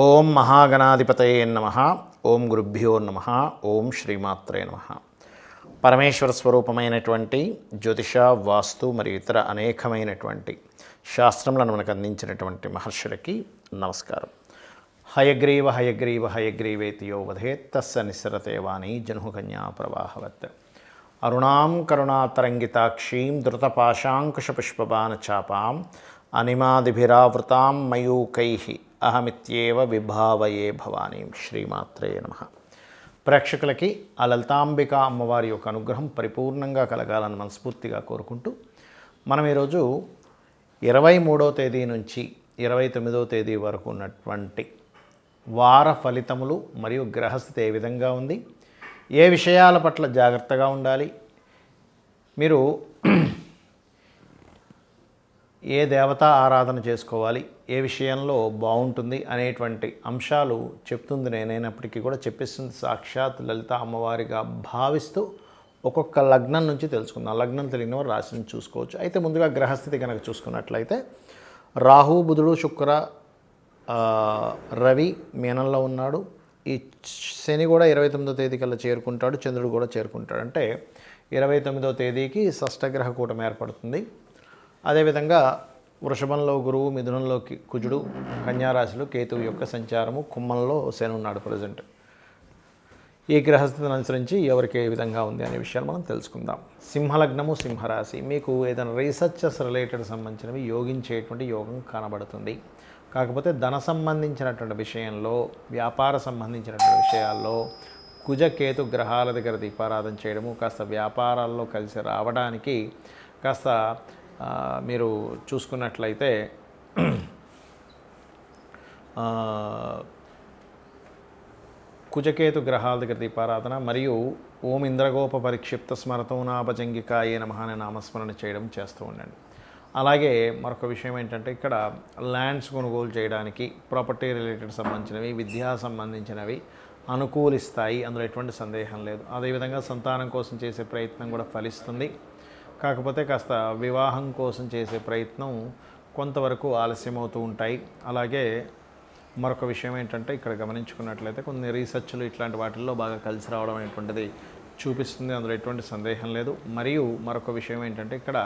ఓం మహాగణాధిపతయే నమః. ఓం గురుభ్యో నమః. ఓం శ్రీమాత్రే నమః. పరమేశ్వర స్వరూపమైనటువంటి జ్యోతిష, వాస్తు మరియు ఇతర అనేకమైనటువంటి శాస్త్రములను మనకు అందించినటువంటి మహర్షులకి నమస్కారం. హయగ్రీవ హయగ్రీవ హయగ్రీవేతి యో వదేత్ తస్య నిస్సరతే వాణి జనుకన్యా ప్రవాహవత్. అరుణాం కరుణాతరంగితాక్షీం ధృతపాశాంకుశపుష్పబాణచాపాం అనిమాదిభిరావృతాం మయూకైః అహమిత్యేవ విభావయే భవానీం. శ్రీమాత్రే నమః. ప్రేక్షకులకి ఆ లలితాంబిక అమ్మవారి యొక్క అనుగ్రహం పరిపూర్ణంగా కలగాలని మనస్ఫూర్తిగా కోరుకుంటూ మనం ఈరోజు 23వ తేదీ నుంచి 29వ తేదీ వరకు ఉన్నటువంటి వార ఫలితములు మరియు గ్రహస్థితి ఏ విధంగా ఉంది, ఏ విషయాల పట్ల జాగ్రత్తగా ఉండాలి, మీరు ఏ దేవతా ఆరాధన చేసుకోవాలి, ఏ విషయంలో బాగుంటుంది అనేటువంటి అంశాలు చెప్తుంది నేనైనప్పటికీ కూడా చెప్పిస్తుంది సాక్షాత్ లలిత అమ్మవారిగా భావిస్తూ ఒక్కొక్క లగ్నం నుంచి తెలుసుకుందాం. లగ్నం తెలియని వారు రాశిని చూసుకోవచ్చు. అయితే ముందుగా గ్రహస్థితి కనుక చూసుకున్నట్లయితే రాహు, బుధుడు, శుక్ర, రవి మీనంలో ఉన్నాడు. ఈ శని కూడా 29వ తేదీ కల్లా చేరుకుంటాడు. చంద్రుడు కూడా చేరుకుంటాడు. అంటే 29వ తేదీకి షష్టగ్రహ కూటమి ఏర్పడుతుంది. అదేవిధంగా వృషభంలో గురువు, మిథునంలోకి కుజుడు, కన్యారాశిలో కేతువు యొక్క సంచారము, కుంభంలో శని ఉన్నాడు ప్రజెంట్. ఈ గ్రహస్థితిని అనుసరించి ఎవరికి ఏ విధంగా ఉంది అనే విషయాలు మనం తెలుసుకుందాం. సింహలగ్నము, సింహరాశి. మీకు ఏదైనా రీసెర్చెస్ రిలేటెడ్ సంబంధించినవి యోగించేటువంటి యోగం కనబడుతుంది. కాకపోతే ధన సంబంధించినటువంటి విషయంలో, వ్యాపార సంబంధించినటువంటి విషయాల్లో కుజ కేతు గ్రహాల దగ్గర దీపారాధన చేయడము, కాస్త వ్యాపారాల్లో కలిసి రావడానికి కాస్త మీరు చూసుకున్నట్లయితే కుజకేతు గ్రహాల దగ్గర దీపారాధన మరియు ఓం ఇంద్రగోప పరిక్షిప్త స్మరతోనాభజంగికాయే నమః అనే నామస్మరణ చేయడం చేస్తూ ఉండండి. అలాగే మరొక విషయం ఏంటంటే ఇక్కడ ల్యాండ్స్ కొనుగోలు చేయడానికి, ప్రాపర్టీ రిలేటెడ్ సంబంధించినవి, విద్యా సంబంధించినవి అనుకూలిస్తాయి, అందులో ఎటువంటి సందేహం లేదు. అదేవిధంగా సంతానం కోసం చేసే ప్రయత్నం కూడా ఫలిస్తుంది. కాకపోతే కాస్త వివాహం కోసం చేసే ప్రయత్నం కొంతవరకు ఆలస్యమవుతూ ఉంటాయి. అలాగే మరొక విషయం ఏంటంటే ఇక్కడ గమనించుకున్నట్లయితే కొన్ని రీసెర్చ్లు ఇట్లాంటి వాటిల్లో బాగా కలిసి రావడం అనేటువంటిది చూపిస్తుంది, అందులో ఎటువంటి సందేహం లేదు. మరియు మరొక విషయం ఏంటంటే ఇక్కడ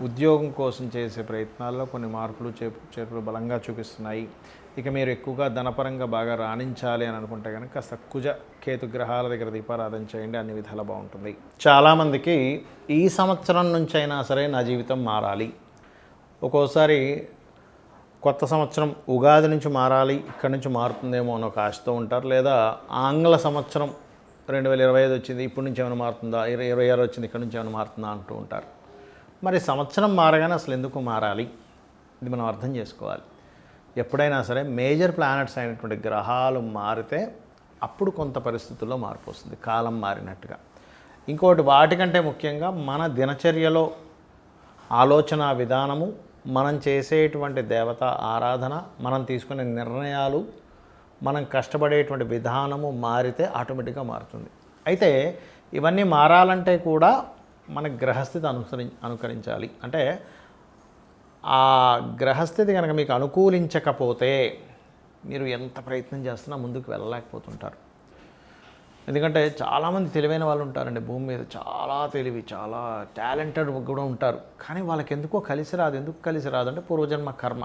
ఉద్యోగం కోసం చేసే ప్రయత్నాల్లో కొన్ని మార్పులు చేర్పులు బలంగా చూపిస్తున్నాయి. ఇక మీరు ఎక్కువగా ధనపరంగా బాగా రాణించాలి అని అనుకుంటే కనుక కాస్త కుజ కేతు గ్రహాల దగ్గర దీపారాధన చేయండి, అన్ని విధాలా బాగుంటుంది. చాలామందికి ఈ సంవత్సరం నుంచి అయినా సరే నా జీవితం మారాలి, ఒక్కోసారి కొత్త సంవత్సరం ఉగాది నుంచి మారాలి, ఇక్కడి నుంచి మారుతుందేమో అని ఒక ఆశతో ఉంటారు. లేదా ఆంగ్ల సంవత్సరం 2025 వచ్చింది, ఇప్పటి నుంచి ఏమైనా మారుతుందా, 2026 వచ్చింది, ఇక్కడి నుంచి ఏమైనా మారుతుందా అంటూ ఉంటారు. మరి సంవత్సరం మారగానే అసలు ఎందుకు మారాలి, ఇది మనం అర్థం చేసుకోవాలి. ఎప్పుడైనా సరే మేజర్ ప్లానెట్స్ అయినటువంటి గ్రహాలు మారితే అప్పుడు కొంత పరిస్థితుల్లో మార్పు వస్తుంది, కాలం మారినట్టుగా. ఇంకోటి వాటికంటే ముఖ్యంగా మన దినచర్యలో ఆలోచన విధానము, మనం చేసేటువంటి దేవతా ఆరాధన, మనం తీసుకునే నిర్ణయాలు, మనం కష్టపడేటువంటి విధానము మారితే ఆటోమేటిక్గా మారుతుంది. అయితే ఇవన్నీ మారాలంటే కూడా మన గ్రహస్థితి అనుకరించాలి. అంటే ఆ గ్రహస్థితి కనుక మీకు అనుకూలించకపోతే మీరు ఎంత ప్రయత్నం చేస్తున్నా ముందుకు వెళ్ళలేకపోతుంటారు. ఎందుకంటే చాలామంది తెలివైన వాళ్ళు ఉంటారండి భూమి మీద, చాలా తెలివి, చాలా టాలెంటెడ్ కూడా ఉంటారు. కానీ వాళ్ళకి ఎందుకో కలిసి రాదు. ఎందుకు కలిసి రాదు అంటే పూర్వజన్మ కర్మ.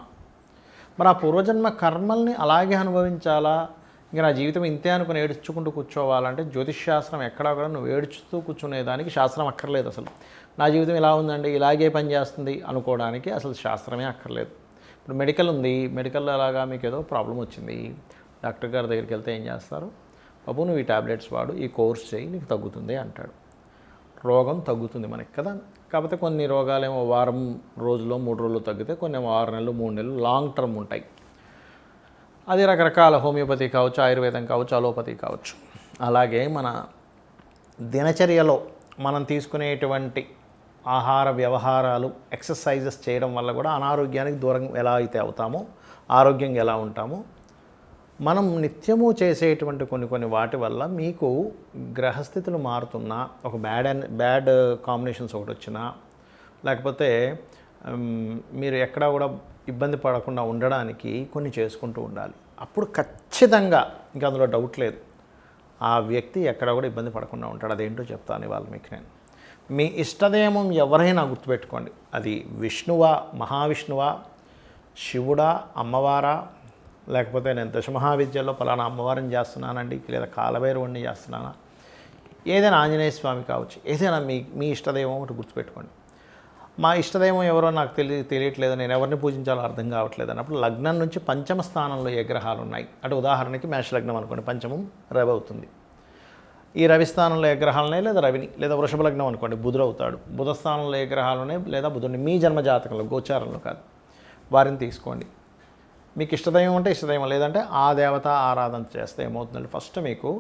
మరి ఆ పూర్వజన్మ కర్మల్ని అలాగే అనుభవించాలా, ఇంకా నా జీవితం ఇంతే అనుకుని ఏడ్చుకుంటూ కూర్చోవాలంటే జ్యోతిష్ శాస్త్రం ఎక్కడా కూడా నువ్వు ఏడ్చుతూ కూర్చునేదానికి శాస్త్రం అక్కర్లేదు. అసలు నా జీవితం ఇలా ఉందండి, ఇలాగే పని చేస్తుంది అనుకోవడానికి అసలు శాస్త్రమే అక్కర్లేదు. ఇప్పుడు మెడికల్ ఉంది, మెడికల్లో అలాగా మీకు ఏదో ప్రాబ్లం వచ్చింది, డాక్టర్ గారి దగ్గరికి వెళ్తే ఏం చేస్తారు, బాబు నువ్వు ఈ టాబ్లెట్స్ వాడు, ఈ కోర్స్ చేయి, నీకు తగ్గుతుంది అంటాడు. రోగం తగ్గుతుంది మనకి కదా. కాకపోతే కొన్ని రోగాలేమో వారం రోజుల్లో 3 రోజులు తగ్గితే, కొన్ని 6 నెలలు 3 నెలలు లాంగ్ టర్మ్ ఉంటాయి. అది రకరకాల హోమియోపతి కావచ్చు, ఆయుర్వేదం కావచ్చు, అలోపతి కావచ్చు. అలాగే మన దినచర్యలో మనం తీసుకునేటువంటి ఆహార వ్యవహారాలు, ఎక్సర్సైజెస్ చేయడం వల్ల కూడా అనారోగ్యానికి దూరం ఎలా అయితే అవుతామో, ఆరోగ్యంగా ఎలా ఉంటామో, మనం నిత్యము చేసేటువంటి కొన్ని వాటి వల్ల మీకు గ్రహస్థితులు మారుతున్నా, ఒక బ్యాడ్ కాంబినేషన్స్ ఒకటి వచ్చినా, లేకపోతే మీరు ఎక్కడా కూడా ఇబ్బంది పడకుండా ఉండడానికి కొన్ని చేసుకుంటూ ఉండాలి. అప్పుడు ఖచ్చితంగా ఇంకా అందులో డౌట్ లేదు, ఆ వ్యక్తి ఎక్కడ కూడా ఇబ్బంది పడకుండా ఉంటాడు. అదేంటో చెప్తాను ఇవాళ మీకు నేను. మీ ఇష్టదైవం ఎవరైనా గుర్తుపెట్టుకోండి, అది విష్ణువా, మహావిష్ణువా, శివుడా, అమ్మవారా, లేకపోతే నేను దశమహావిద్యలో పలానా అమ్మవారిని చేస్తున్నానండి, లేదా కాలభైరవుడిని చేస్తున్నానా, ఏదైనా ఆంజనేయ స్వామి కావచ్చు, ఏదైనా మీ ఇష్టదైవం ఒకటి గుర్తుపెట్టుకోండి. మా ఇష్టదైవం ఎవరో నాకు తెలియట్లేదు, నేను ఎవరిని పూజించాలో అర్థం కావట్లేదు అన్నప్పుడు లగ్నం నుంచి పంచమ స్థానంలో ఏ గ్రహాలు ఉన్నాయి అంటే ఉదాహరణకి మేష లగ్నం అనుకోండి, పంచమం రవి అవుతుంది. ఈ రవి స్థానంలో ఏ గ్రహాలు ఉన్నాయి, లేదా రవిని, లేదా వృషభ లగ్నం అనుకోండి బుధుడు అవుతాడు. బుధ స్థానంలో ఏ గ్రహాలు ఉన్నాయి, లేదా బుధుడిని, మీ జన్మ జాతకంలో గోచారంలో కాదు, వారిని తీసుకోండి. మీకు ఇష్టదైవం అంటే ఇష్టదైవం, లేదంటే ఆ దేవత ఆరాధన చేస్తే ఏమవుతుందంటే ఫస్ట్ మీకు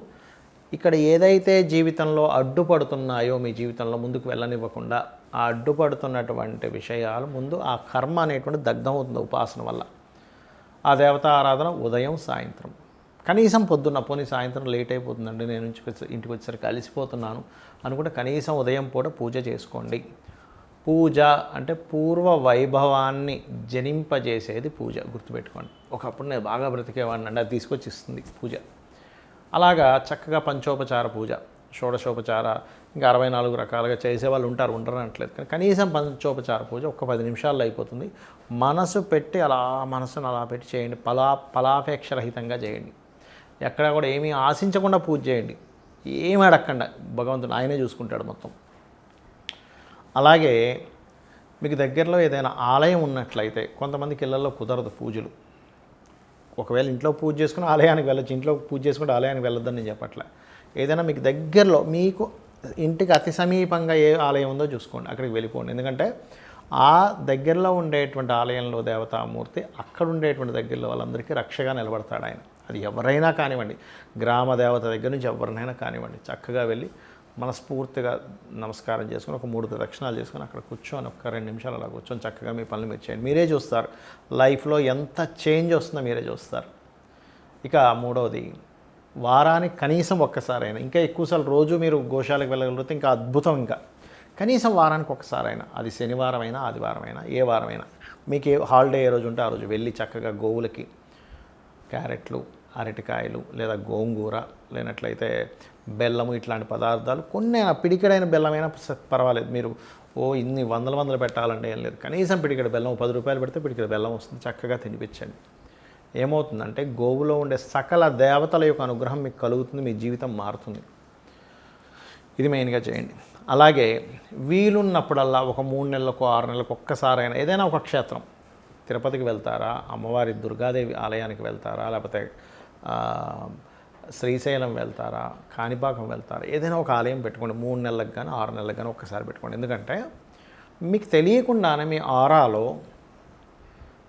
ఇక్కడ ఏదైతే జీవితంలో అడ్డుపడుతున్నాయో, మీ జీవితంలో ముందుకు వెళ్ళనివ్వకుండా ఆ అడ్డుపడుతున్నటువంటి విషయాలు ముందు ఆ కర్మ అనేటువంటి దగ్ధం అవుతుంది ఉపాసన వల్ల. ఆ దేవత ఆరాధన ఉదయం సాయంత్రం, కనీసం పొద్దున్న, పోనీ సాయంత్రం లేట్ అయిపోతుందండి, నేను ఇంటికి వచ్చేసరికి అలసిపోతున్నాను అనుకుంటే కనీసం ఉదయం పూట పూజ చేసుకోండి. పూజ అంటే పూర్వ వైభవాన్ని జనింపజేసేది పూజ, గుర్తుపెట్టుకోండి. ఒకప్పుడు నేను బాగా బ్రతికేవాడిని అండి, అది తీసుకొచ్చి ఇస్తుంది పూజ. అలాగా చక్కగా పంచోపచార పూజ, షోడశోపచార, ఇంకా 64 రకాలుగా చేసేవాళ్ళు ఉంటారు, ఉండరు అనట్లేదు, కానీ కనీసం పంచోపచార పూజ ఒక 10 నిమిషాల్లో అయిపోతుంది. మనసు పెట్టి మనసును అలా పెట్టి చేయండి, ఫలాపేక్షరహితంగా చేయండి. ఎక్కడ కూడా ఏమీ ఆశించకుండా పూజ చేయండి, ఏమీ అడగకుండా, భగవంతుడు ఆయనే చూసుకుంటాడు మొత్తం. అలాగే మీకు దగ్గరలో ఏదైనా ఆలయం ఉన్నట్లయితే, కొంతమందికి ఇళ్లలో కుదరదు పూజలు, ఒకవేళ ఇంట్లో పూజ చేసుకుని ఆలయానికి వెళ్ళచ్చు, ఇంట్లో పూజ చేసుకుంటే ఆలయానికి వెళ్ళొద్దని నేను చెప్పట్లే. ఏదైనా మీకు దగ్గరలో, మీకు ఇంటికి అతి సమీపంగా ఏ ఆలయం ఉందో చూసుకోండి, అక్కడికి వెళ్ళిపోండి. ఎందుకంటే ఆ దగ్గరలో ఉండేటువంటి ఆలయంలో దేవతామూర్తి అక్కడ ఉండేటువంటి దగ్గరలో వాళ్ళందరికీ రక్షగా నిలబడతాడు ఆయన. అది ఎవరైనా కానివ్వండి, గ్రామ దేవత దగ్గర నుంచి ఎవరినైనా కానివ్వండి, చక్కగా వెళ్ళి మనస్ఫూర్తిగా నమస్కారం చేసుకుని ఒక 3 ప్రదక్షిణాలు చేసుకుని అక్కడ కూర్చొని ఒక 2 నిమిషాలు అలా కూర్చొని చక్కగా మీ పనులు మీరు చేయండి. మీరే చూస్తారు లైఫ్లో ఎంత చేంజ్ వస్తుందో మీరే చూస్తారు. ఇక మూడవది, వారానికి కనీసం ఒక్కసారైనా, ఇంకా ఎక్కువసార్లు రోజు మీరు గోశాలకు వెళ్ళగలిగితే ఇంకా అద్భుతం. ఇంకా కనీసం వారానికి ఒక్కసారైనా, అది శనివారం అయినా ఆదివారం అయినా ఏ వారమైనా, మీకు ఏ హాలిడే ఏ రోజు ఉంటే ఆ రోజు వెళ్ళి చక్కగా గోవులకి క్యారెట్లు, అరటికాయలు, లేదా గోంగూర, లేనట్లయితే బెల్లము, ఇట్లాంటి పదార్థాలు కొన్ని, పిడికెడైన బెల్లమైనా పర్వాలేదు. మీరు ఇన్ని వందలు పెట్టాలంటే ఏం లేదు, కనీసం పిడికెడ బెల్లం 10 రూపాయలు పెడితే పిడికెడ బెల్లం వస్తుంది, చక్కగా తినిపించండి. ఏమవుతుందంటే గోవులో ఉండే సకల దేవతల యొక్క అనుగ్రహం మీకు కలుగుతుంది, మీ జీవితం మారుతుంది. ఇది మెయిన్గా చేయండి. అలాగే వీలున్నప్పుడల్లా ఒక 3 నెలలకు 6 నెలలకు ఒక్కసారైనా ఏదైనా ఒక క్షేత్రం, తిరుపతికి వెళ్తారా, అమ్మవారి దుర్గాదేవి ఆలయానికి వెళ్తారా, లేకపోతే శ్రీశైలం వెళ్తారా, కాణిపాకం వెళ్తారా, ఏదైనా ఒక ఆలయం పెట్టుకోండి. 3 నెలలకు కానీ 6 నెలలకు కానీ ఒక్కసారి పెట్టుకోండి. ఎందుకంటే మీకు తెలియకుండానే మీ ఆరాలో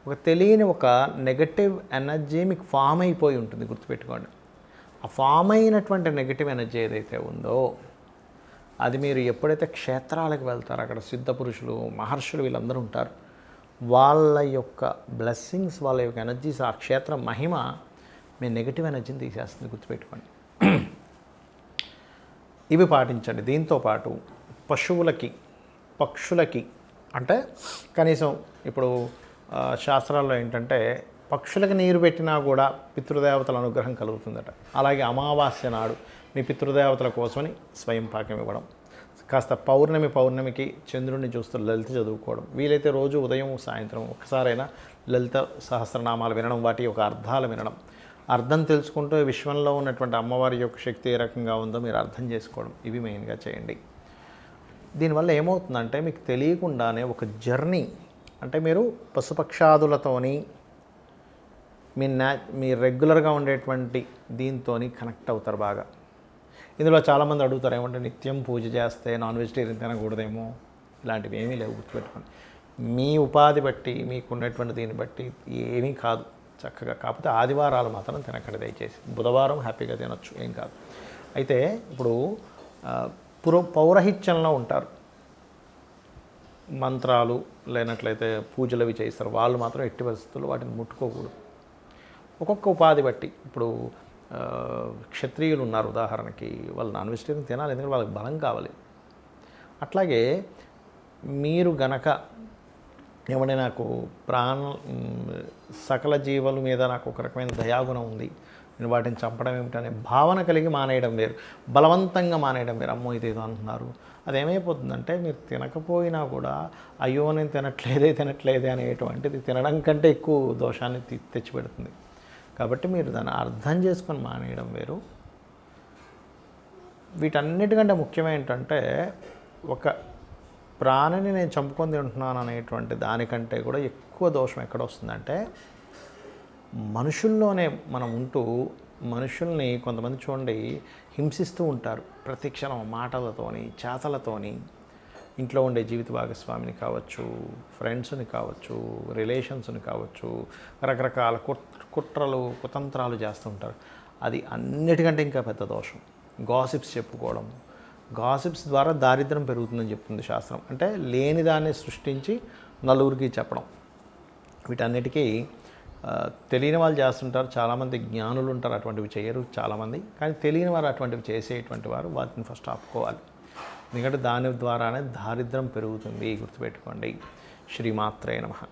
ఒక తెలియని ఒక నెగటివ్ ఎనర్జీ మీకు ఫామ్ అయిపోయి ఉంటుంది, గుర్తుపెట్టుకోండి. ఆ ఫామ్ అయినటువంటి నెగటివ్ ఎనర్జీ ఏదైతే ఉందో అది మీరు ఎప్పుడైతే క్షేత్రాలకు వెళ్తారో అక్కడ సిద్ధ పురుషులు, మహర్షులు వీళ్ళందరూ ఉంటారు, వాళ్ళ యొక్క బ్లెస్సింగ్స్, వాళ్ళ యొక్క ఎనర్జీస్, ఆ క్షేత్రం మహిమ మీ నెగిటివ్ ఎనర్జీని తీసేస్తుంది, గుర్తుపెట్టుకోండి. ఇవి పాటించండి. దీంతోపాటు పశువులకి, పక్షులకి, అంటే కనీసం ఇప్పుడు శాస్త్రాల్లో ఏంటంటే పక్షులకి నీరు పెట్టినా కూడా పితృదేవతల అనుగ్రహం కలుగుతుందట. అలాగే అమావాస్య నాడు మీ పితృదేవతల కోసమని స్వయం పాకం ఇవ్వడం, కాస్త పౌర్ణమికి చంద్రుడిని చూస్తూ లలిత చదువుకోవడం, వీలైతే రోజు ఉదయం సాయంత్రం ఒక్కసారైనా లలిత సహస్రనామాలు వినడం, వాటి యొక్క అర్థాలు వినడం, అర్థం తెలుసుకుంటూ విశ్వంలో ఉన్నటువంటి అమ్మవారి యొక్క శక్తి ఏ రకంగా ఉందో మీరు అర్థం చేసుకోవడం, ఇవి మెయిన్గా చేయండి. దీనివల్ల ఏమవుతుందంటే మీకు తెలియకుండానే ఒక జర్నీ, అంటే మీరు పశుపక్షాదులతోని మీ రెగ్యులర్గా ఉండేటువంటి దీంతో కనెక్ట్ అవుతారు బాగా. ఇందులో చాలామంది అడుగుతారు ఏమంటే నిత్యం పూజ చేస్తే నాన్ వెజిటేరియన్ తినకూడదేమో, ఇలాంటివి ఏమీ లేవు, గుర్తుపెట్టుకోండి. మీ ఉపాధి బట్టి, మీకున్నటువంటి దీన్ని బట్టి ఏమీ కాదు, చక్కగా. కాకపోతే ఆదివారాలు మాత్రం తినకండి దయచేసి, బుధవారం హ్యాపీగా తినొచ్చు, ఏం కాదు. అయితే ఇప్పుడు పౌరహిత్యంలో ఉంటారు, మంత్రాలు లేనట్లయితే పూజలు అవి చేస్తారు, వాళ్ళు మాత్రం ఎట్టి పరిస్థితుల్లో వాటిని ముట్టుకోకూడదు. ఒక్కొక్క ఉపాధి బట్టి, ఇప్పుడు క్షత్రియులు ఉన్నారు ఉదాహరణకి, వాళ్ళు నాన్ వెజిటేరియన్ తినాలి, ఎందుకంటే వాళ్ళకి బలం కావాలి. అట్లాగే మీరు గనక ఏమంటే నాకు సకల జీవుల మీద నాకు ఒక రకమైన దయాగుణం ఉంది, నేను వాటిని చంపడం ఏమిటనే భావన కలిగి మానేయడం వేరు, బలవంతంగా మానేయడం వేరు. అమ్మో ఇదేదో అంటున్నారు, అదేమైపోతుందంటే మీరు తినకపోయినా కూడా అయ్యో నేను తినట్లేదే అనేటువంటిది తినడం కంటే ఎక్కువ దోషాన్ని తెచ్చిపెడుతుంది. కాబట్టి మీరు దాన్ని అర్థం చేసుకొని మానేయడం వేరు. వీటన్నిటికంటే ముఖ్యమేంటంటే ఒక ప్రాణిని నేను చంపుకొని తింటున్నాను అనేటువంటి దానికంటే కూడా ఎక్కువ దోషం ఎక్కడ వస్తుందంటే మనుషుల్లోనే మనం ఉంటూ మనుషుల్ని కొంతమంది చూడండి హింసిస్తూ ఉంటారు ప్రతి క్షణం మాటలతోని చేతలతోని. ఇంట్లో ఉండే జీవిత భాగస్వామిని కావచ్చు, ఫ్రెండ్స్ని కావచ్చు, రిలేషన్స్ని కావచ్చు, రకరకాల కుట్రలు కుతంత్రాలు చేస్తూ ఉంటారు. అది అన్నిటికంటే ఇంకా పెద్ద దోషం. గాసిప్స్ చెప్పుకోవడం, గాసిప్స్ ద్వారా దారిద్ర్యం పెరుగుతుందని చెప్తుంది శాస్త్రం. అంటే లేని దాన్ని సృష్టించి నలుగురికి చెప్పడం. వీటన్నిటికీ తెలియని వాళ్ళు చేస్తుంటారు, చాలామంది జ్ఞానులు ఉంటారు అటువంటివి చేయరు చాలామంది. కానీ తెలియని వారు అటువంటివి చేసేటువంటి వారు వాటిని ఫస్ట్ ఆపుకోవాలి. ఎందుకంటే దాని ద్వారానే దారిద్ర్యం పెరుగుతుంది, గుర్తుపెట్టుకోండి. శ్రీమాత్రే నమః.